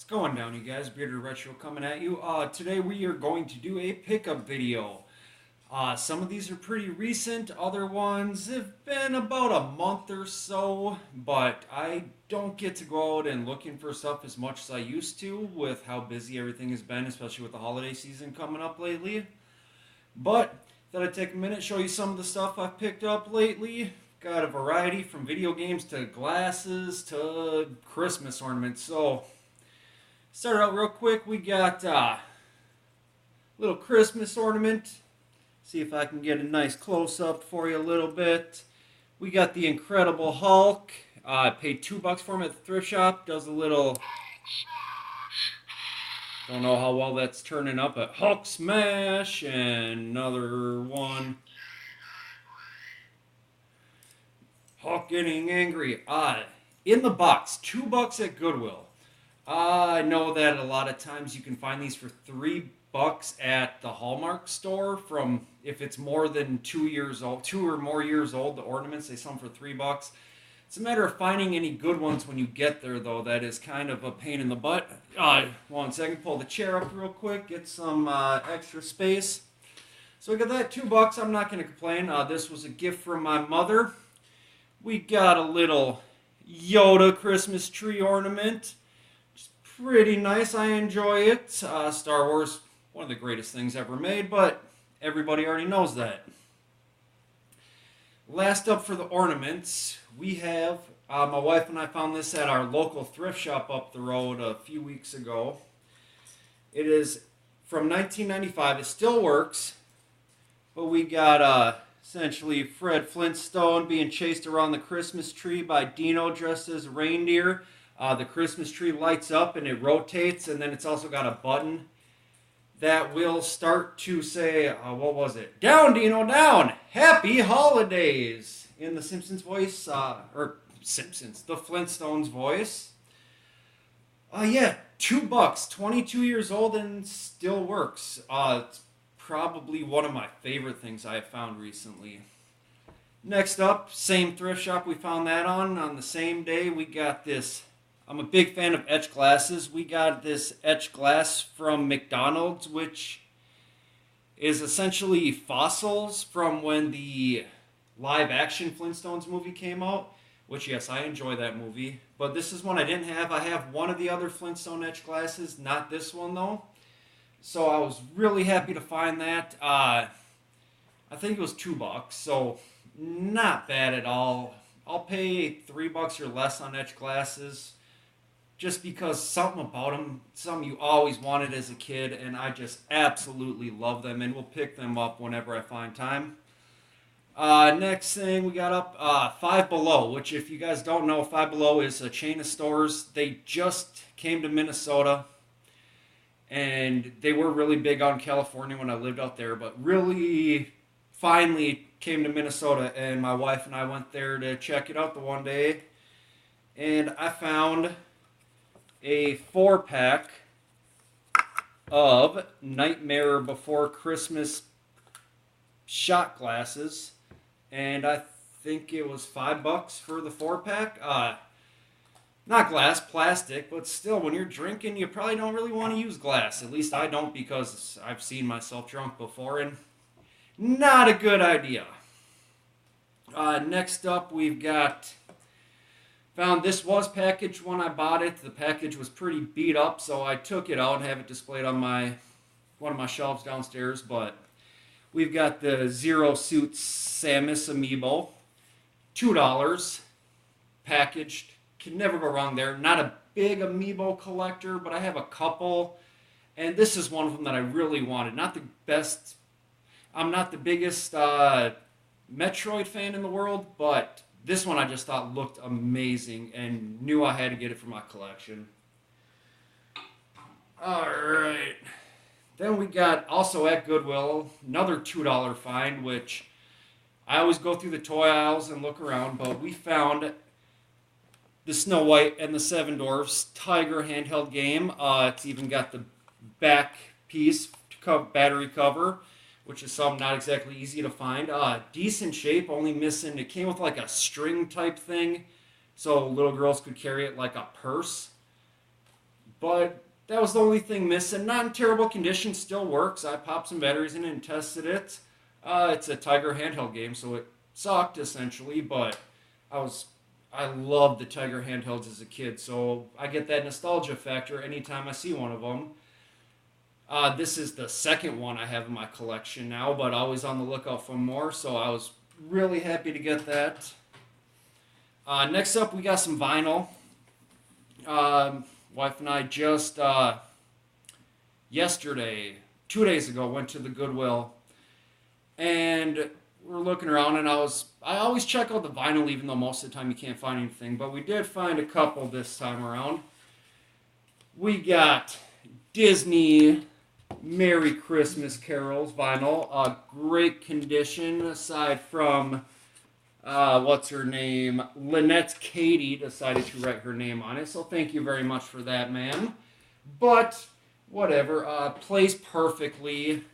going down, you guys? Bearded Retro coming at you. Today we are going to do a pickup video. Some of these are pretty recent, other ones have been about a month or so, but I don't get to go out and looking for stuff as much as I used to with how busy everything has been, especially with the holiday season coming up lately. But thought I'd take a minute, show you some of the stuff I've picked up lately. Got a variety from video games to glasses to Christmas ornaments. So, start out real quick. We got a little Christmas ornament. See if I can get a nice close-up for you a little bit. We got the Incredible Hulk. I paid $2 for him at the thrift shop. Does a little... Don't know how well that's turning up, but Hulk Smash and another one. Hulk getting angry. In the box, $2 at Goodwill. I know that a lot of times you can find these for $3 at the Hallmark store. From if it's more than 2 years old, 2 or more years old, the ornaments they sell them for $3. It's a matter of finding any good ones when you get there, though. That is kind of a pain in the butt. 1 second, pull the chair up real quick, get some extra space. So we got that $2. I'm not going to complain. This was a gift from my mother. We got a little Yoda Christmas tree ornament. It's pretty nice. I enjoy it. Star Wars, one of the greatest things ever made, but everybody already knows that. Last up for the ornaments, we have, my wife and I found this at our local thrift shop up the road a few weeks ago. It is from 1995. It still works, but we got essentially Fred Flintstone being chased around the Christmas tree by Dino dressed as a reindeer. The Christmas tree lights up and it rotates, and then it's also got a button that will start to say, what was it? Down, Dino, down! Happy Holidays! In the Simpsons voice, the Flintstones voice. Yeah, $2, 22 years old and still works. It's probably one of my favorite things I have found recently. Next up, same thrift shop we found that on the same day. We got this. I'm a big fan of etch glasses. We got this etch glass from McDonald's, which is essentially fossils from when the live action Flintstones movie came out, which, yes, I enjoy that movie. But this is one I didn't have. I have one of the other Flintstone etch glasses, not this one, though. So I was really happy to find that. I think it was $2, so not bad at all. I'll pay $3 or less on etch glasses, just because something about them, something you always wanted as a kid, and I just absolutely love them, and will pick them up whenever I find time. Next thing we got up, Five Below, which if you guys don't know, Five Below is a chain of stores. They just came to Minnesota, and they were really big on California when I lived out there, but really finally came to Minnesota, and my wife and I went there to check it out the one day, and I found a 4-pack of Nightmare Before Christmas shot glasses, and I think it was $5 for the 4-pack. Not glass, plastic, but still, when you're drinking, you probably don't really want to use glass. At least I don't, because I've seen myself drunk before, and not a good idea. Next up, we've got... Found this was packaged when I bought it. The package was pretty beat up, so I took it out and have it displayed on one of my shelves downstairs. But we've got the Zero Suit Samus Amiibo, $2, packaged. Can never go wrong there. Not a big Amiibo collector, but I have a couple, and this is one of them that I really wanted. Not the best. I'm not the biggest Metroid fan in the world, but this one I just thought looked amazing and knew I had to get it for my collection. Alright. Then we got, also at Goodwill, another $2 find, which I always go through the toy aisles and look around, but we found the Snow White and the Seven Dwarfs Tiger handheld game. It's even got the back piece, battery cover, which is something not exactly easy to find. Decent shape, only missing, it came with like a string type thing, so little girls could carry it like a purse. but that was the only thing missing. Not in terrible condition, still works. I popped some batteries in it and tested it. It's a Tiger handheld game, so it sucked essentially, but I loved the Tiger handhelds as a kid, so I get that nostalgia factor anytime I see one of them. This is the second one I have in my collection now, but always on the lookout for more, so I was really happy to get that. Next up, we got some vinyl. Wife and I just yesterday, 2 days ago, went to the Goodwill, and we're looking around, and I always check out the vinyl, even though most of the time you can't find anything, but we did find a couple this time around. We got Disney Merry Christmas Carols vinyl, great condition aside from what's her name? Lynette Katie decided to write her name on it, so thank you very much for that, ma'am. But, whatever, plays perfectly.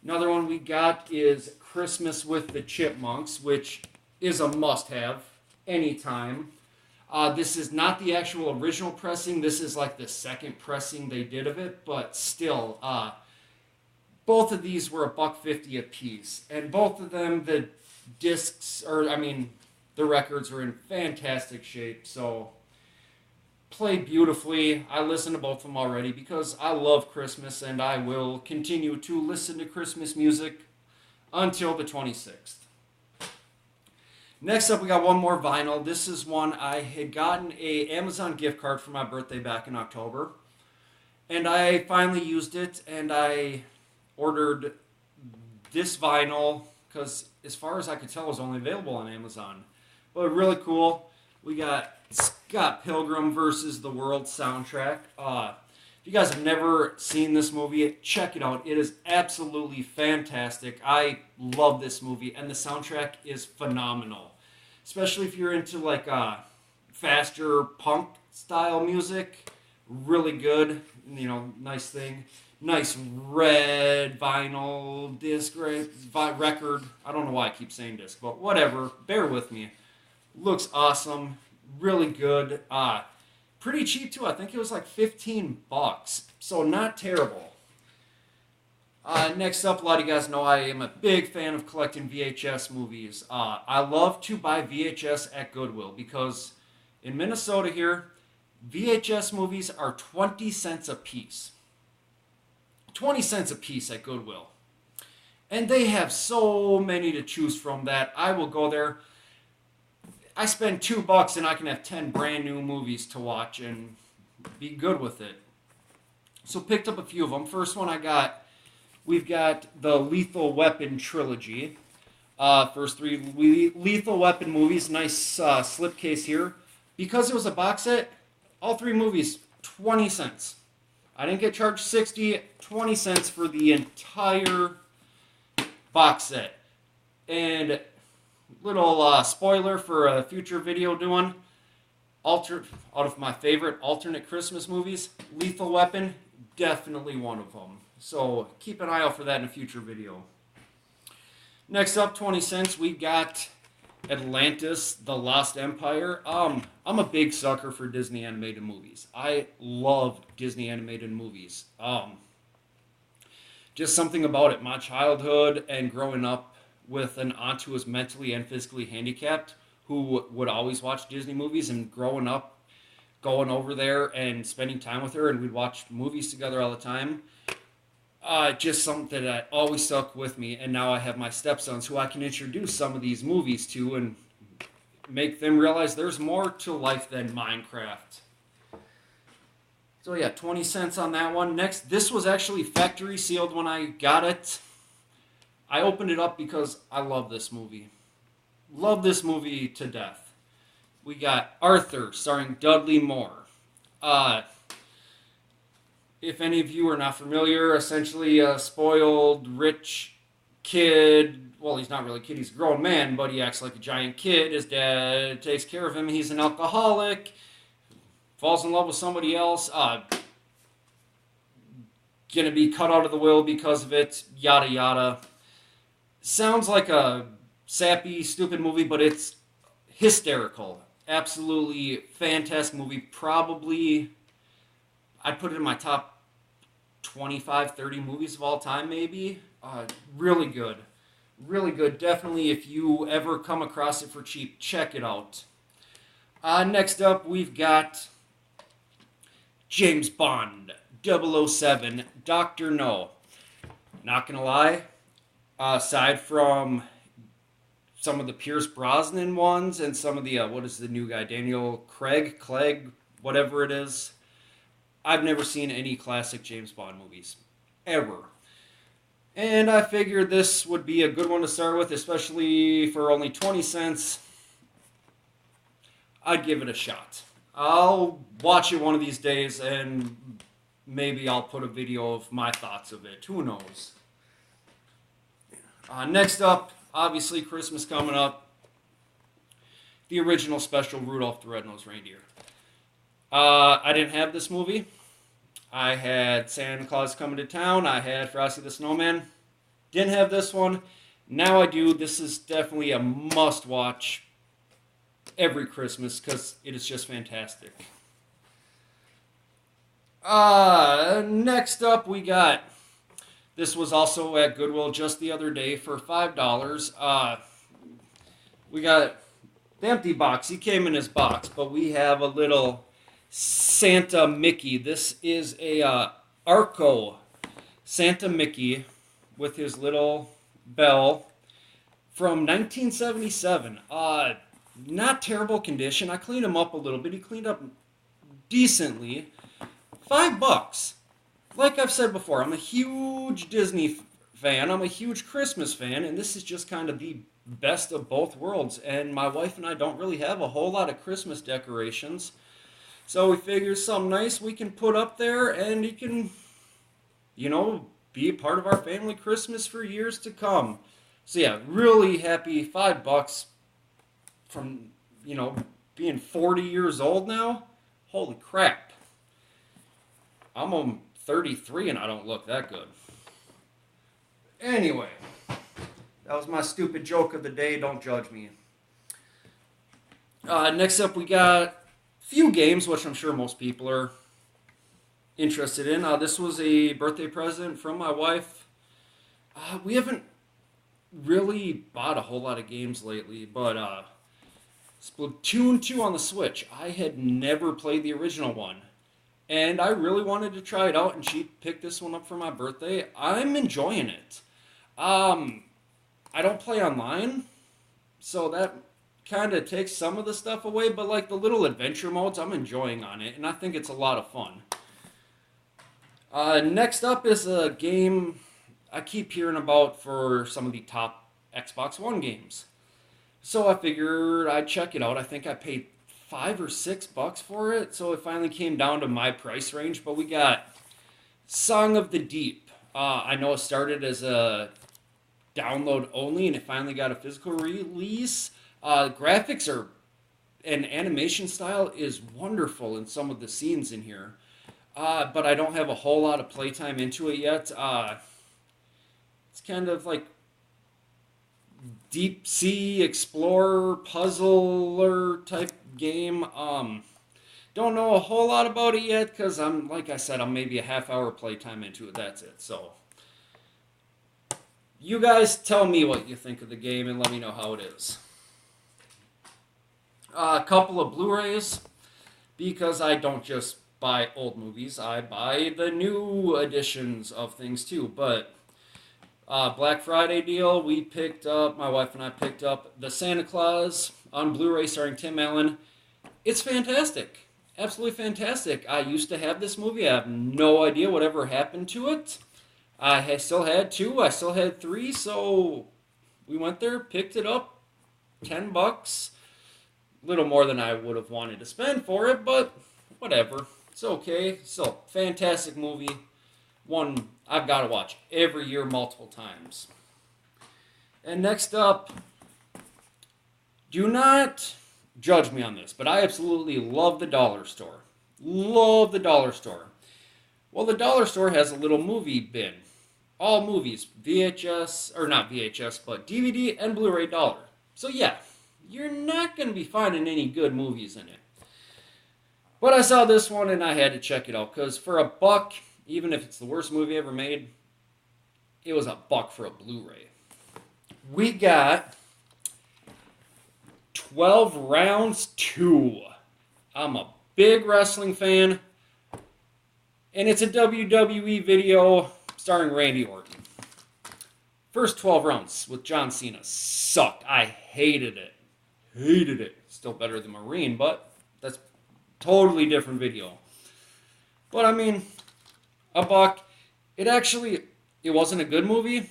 Another one we got is Christmas with the Chipmunks, which is a must-have anytime. This is not the actual original pressing. This is like the second pressing they did of it, but still, both of these were $1.50 a piece, and both of them, the records are in fantastic shape, so play beautifully. I listened to both of them already because I love Christmas, and I will continue to listen to Christmas music until the 26th. Next up, we got one more vinyl. This is one I had gotten a Amazon gift card for my birthday back in October, and I finally used it, and I ordered this vinyl because, as far as I could tell, it was only available on Amazon. But really cool. We got Scott Pilgrim versus the World soundtrack. If you guys have never seen this movie, check it out. It is absolutely fantastic. I love this movie, and the soundtrack is phenomenal. Especially if you're into like faster punk style music. Really good. Nice thing. Nice red vinyl disc record. I don't know why I keep saying disc, but whatever. Bear with me. Looks awesome. Really good. Pretty cheap too. I think it was like $15. So not terrible. Next up, a lot of you guys know I am a big fan of collecting VHS movies. I love to buy VHS at Goodwill because in Minnesota here, VHS movies are 20 cents a piece. 20 cents a piece at Goodwill. And they have so many to choose from that I will go there. I spend $2 and I can have 10 brand new movies to watch and be good with it. So picked up a few of them. First one we've got the Lethal Weapon trilogy. First three Lethal Weapon movies. Nice slipcase here. Because it was a box set, all three movies, 20 cents. I didn't get charged 60, 20 cents for the entire box set. And little spoiler for a future video doing, out of my favorite alternate Christmas movies, Lethal Weapon, definitely one of them. So keep an eye out for that in a future video. Next up, 20 cents, we got Atlantis, The Lost Empire. I'm a big sucker for Disney animated movies. I love Disney animated movies. Just something about it. My childhood and growing up with an aunt who was mentally and physically handicapped who would always watch Disney movies, and growing up, going over there and spending time with her, and we'd watch movies together all the time. Just something that always stuck with me, and now I have my stepsons who I can introduce some of these movies to and make them realize there's more to life than Minecraft. So yeah, 20 cents on that one. Next, this was actually factory sealed when I got it. I opened it up because I love this movie. Love this movie to death. We got Arthur, starring Dudley Moore. If any of you are not familiar, essentially a spoiled, rich kid. Well, he's not really a kid, he's a grown man, but he acts like a giant kid. His dad takes care of him. He's an alcoholic. Falls in love with somebody else. Gonna be cut out of the will because of it. Yada, yada. Sounds like a sappy, stupid movie, but it's hysterical. Absolutely fantastic movie. Probably, I'd put it in my top 25, 30 movies of all time, maybe. Really good. Really good. Definitely, if you ever come across it for cheap, check it out. Next up, we've got James Bond, 007, Dr. No. Not gonna lie, aside from some of the Pierce Brosnan ones and some of the, what is the new guy, Daniel Clegg, whatever it is, I've never seen any classic James Bond movies, ever. And I figured this would be a good one to start with, especially for only 20 cents. I'd give it a shot. I'll watch it one of these days and maybe I'll put a video of my thoughts of it. Who knows? Next up, obviously Christmas coming up. The original special Rudolph the Red-Nosed Reindeer. I didn't have this movie. I had Santa Claus Coming to Town. I had Frosty the Snowman. Didn't have this one. Now I do. This is definitely a must-watch every Christmas because it is just fantastic. Next up we got, this was also at Goodwill just the other day for $5. We got the empty box. He came in his box, but we have a little Santa Mickey. This is a Arco Santa Mickey with his little bell from 1977. Not terrible condition. I cleaned him up a little bit. He cleaned up decently. $5. Like I've said before, I'm a huge Disney fan. I'm a huge Christmas fan, and this is just kind of the best of both worlds. And my wife and I don't really have a whole lot of Christmas decorations. So we figured something nice we can put up there, and it can, you know, be a part of our family Christmas for years to come. So yeah, really happy. $5 from, you know, being 40 years old now. Holy crap. I'm 33 and I don't look that good. Anyway, that was my stupid joke of the day. Don't judge me. Next up, we got a few games, which I'm sure most people are interested in. This was a birthday present from my wife. We haven't really bought a whole lot of games lately, but Splatoon 2 on the Switch. I had never played the original one. And I really wanted to try it out, and she picked this one up for my birthday. I'm enjoying it. I don't play online, so that kind of takes some of the stuff away, but like the little adventure modes, I'm enjoying on it, and I think it's a lot of fun. Next up is a game I keep hearing about for some of the top Xbox One games. So I figured I'd check it out. I think I paid $5 or $6 for it, so it finally came down to my price range. But we got Song of the Deep. I know it started as a download only, and it finally got a physical release. Graphics are and animation style is wonderful in some of the scenes in here, but I don't have a whole lot of playtime into it yet. It's kind of like deep sea explorer puzzler type game. Don't know a whole lot about it yet because like I said, I'm maybe a half-hour playtime into it. That's it. So you guys tell me what you think of the game and let me know how it is. A couple of Blu-rays, because I don't just buy old movies, I buy the new editions of things too. But Black Friday deal, my wife and I picked up the Santa Claus on Blu-ray starring Tim Allen. It's fantastic. Absolutely fantastic. I used to have this movie. I have no idea whatever happened to it. I still had 2. I still had 3. So we went there, picked it up. $10. A little more than I would have wanted to spend for it, but whatever. It's okay. So, fantastic movie. One I've got to watch every year multiple times. And next up, do not judge me on this, but I absolutely love the dollar store. Love the dollar store. Well, the dollar store has a little movie bin. All movies, VHS, or not VHS, but DVD and Blu-ray dollar. So yeah, you're not going to be finding any good movies in it. But I saw this one and I had to check it out because for $1, even if it's the worst movie ever made, it was $1 for a Blu-ray. We got 12 Rounds 2. I'm a big wrestling fan, and it's a WWE video starring Randy Orton. First 12 rounds with John Cena sucked. I hated it. Hated it. Still better than Marine, but that's totally different video. But I mean, $1. It wasn't a good movie,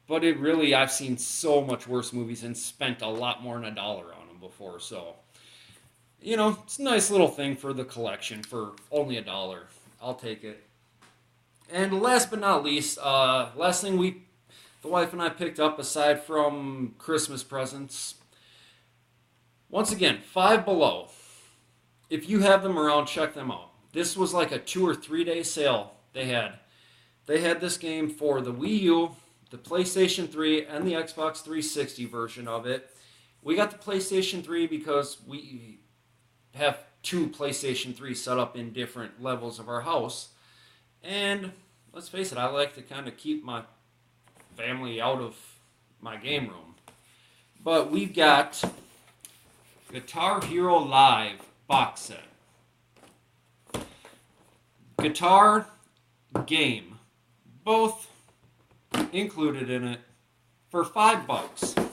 but I've seen so much worse movies and spent a lot more than $1 on them before. So, it's a nice little thing for the collection for only $1. I'll take it. And last but not least, last thing the wife and I picked up aside from Christmas presents. Once again, Five Below. If you have them around, check them out. This was like a 2 or 3 day sale they had. They had this game for the Wii U, the PlayStation 3, and the Xbox 360 version of it. We got the PlayStation 3 because we have 2 PlayStation 3 set up in different levels of our house. And let's face it, I like to kind of keep my family out of my game room. But we've got Guitar Hero Live box set. Guitar, game, both included in it for $5.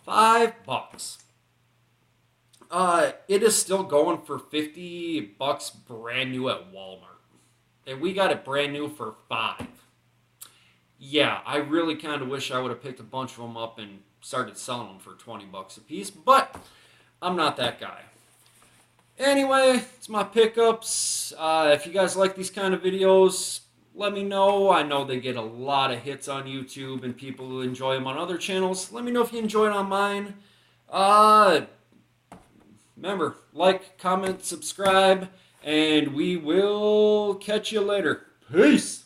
$5. It is still going for $50 brand new at Walmart. And we got it brand new for $5. Yeah, I really kind of wish I would have picked a bunch of them up and started selling them for $20 a piece, but I'm not that guy. Anyway, it's my pickups. If you guys like these kind of videos, let me know. I know they get a lot of hits on YouTube and people who enjoy them on other channels. Let me know if you enjoy it on mine. Remember, like, comment, subscribe, and we will catch you later. Peace!